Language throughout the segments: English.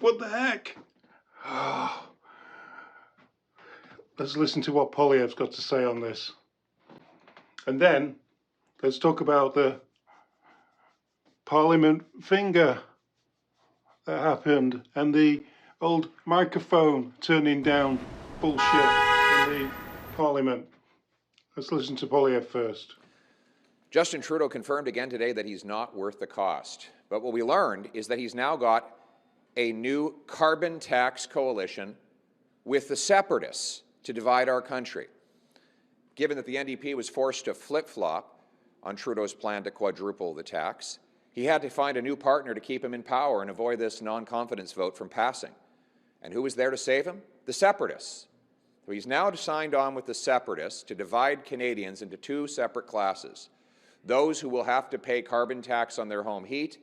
What the heck? Let's listen to what Poilievre's got to say on this. And then let's talk about the Parliament finger that happened and the old microphone turning down bullshit in the Parliament. Let's listen to Poilievre first. Justin Trudeau confirmed again today that he's not worth the cost. But what we learned is that he's now got a new carbon tax coalition with the separatists to divide our country. Given that the NDP was forced to flip-flop on Trudeau's plan to quadruple the tax, he had to find a new partner to keep him in power and avoid this non-confidence vote from passing. And who was there to save him? The separatists. So he's now signed on with the separatists to divide Canadians into two separate classes: those who will have to pay carbon tax on their home heat,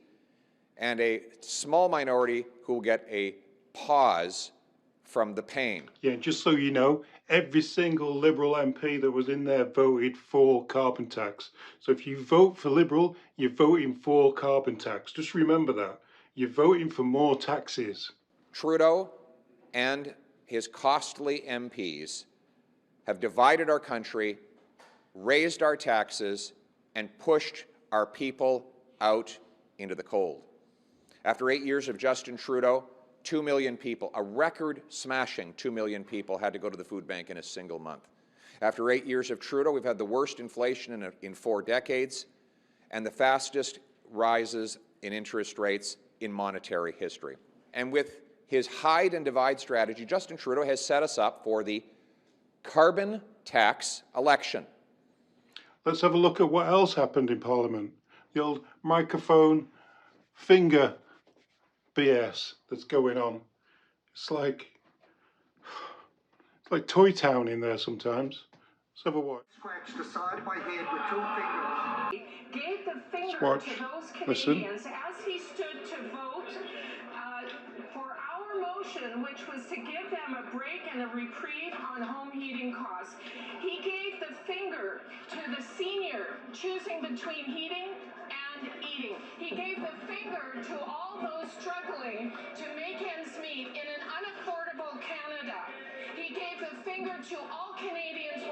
and a small minority who will get a pause from the pain. Yeah, just so you know, every single Liberal MP that was in there voted for carbon tax. So if you vote for Liberal, you're voting for carbon tax. Just remember that. You're voting for more taxes. Trudeau and his costly MPs have divided our country, raised our taxes, and pushed our people out into the cold. After 8 years of Justin Trudeau, 2 million people, a record-smashing 2 million people, had to go to the food bank in a single month. After 8 years of Trudeau, we've had the worst inflation in 4 decades and the fastest rises in interest rates in monetary history. And with his hide and divide strategy, Justin Trudeau has set us up for the carbon tax election. Let's have a look at what else happened in Parliament. The old microphone finger BS that's going on. It's like Toy Town in there sometimes. Let's have a watch. Scratched the side of my head with 2 fingers. Gave the finger Watch. to those Listen. Canadians as he stood to vote for our motion, which was to give them a break and a reprieve on home heating costs. He gave the finger to the senior choosing between heating and eating. He gave the finger to all those struggling to make ends meet in an unaffordable Canada. He gave the finger to all Canadians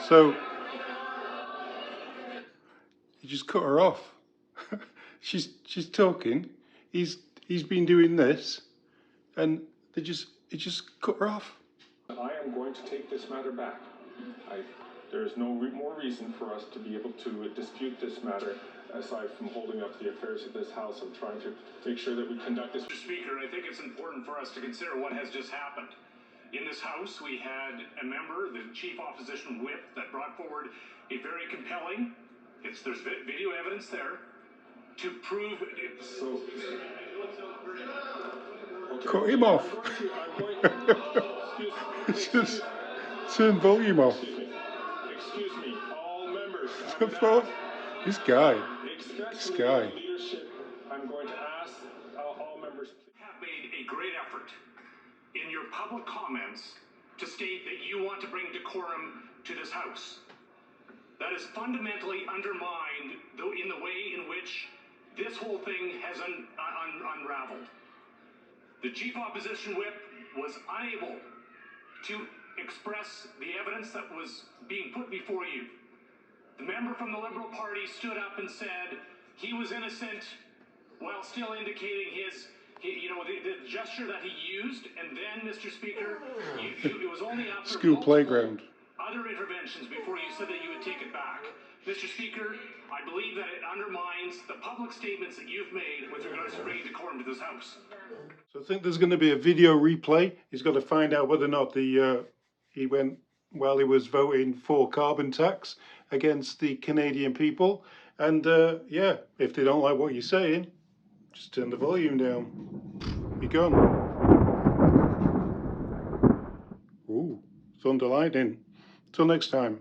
So he just cut her off. she's talking. He's been doing this, and he just cut her off. I am going to take this matter back. There is no more reason for us to be able to dispute this matter, aside from holding up the affairs of this House and trying to make sure that we conduct this. Mr. Speaker, I think it's important for us to consider what has just happened. In this House, we had a member, the Chief Opposition Whip, that brought forward a very compelling, there's video evidence there, to prove... So, okay. Cut him off. Just turn volume off. Excuse me, all members. The fuck? This guy. Leadership, I'm going to ask all members. Have made a great effort in your public comments to state that you want to bring decorum to this House. That is fundamentally undermined in the way in which this whole thing has unraveled. The Chief Opposition Whip was unable to express the evidence that was being put before you. The member from the Liberal Party stood up and said he was innocent while still indicating the gesture that he used, and then, Mr. Speaker, it was only after School playground. other interventions before you said that you would take it back. Mr. Speaker, I believe that it undermines the public statements that you've made with regards to bringing decorum to this House. So I think there's going to be a video replay. He's got to find out whether or not he went while he was voting for carbon tax against the Canadian people. And yeah, if they don't like what you're saying, just turn the volume down. You're gone. Ooh, thunder lightning. Till next time.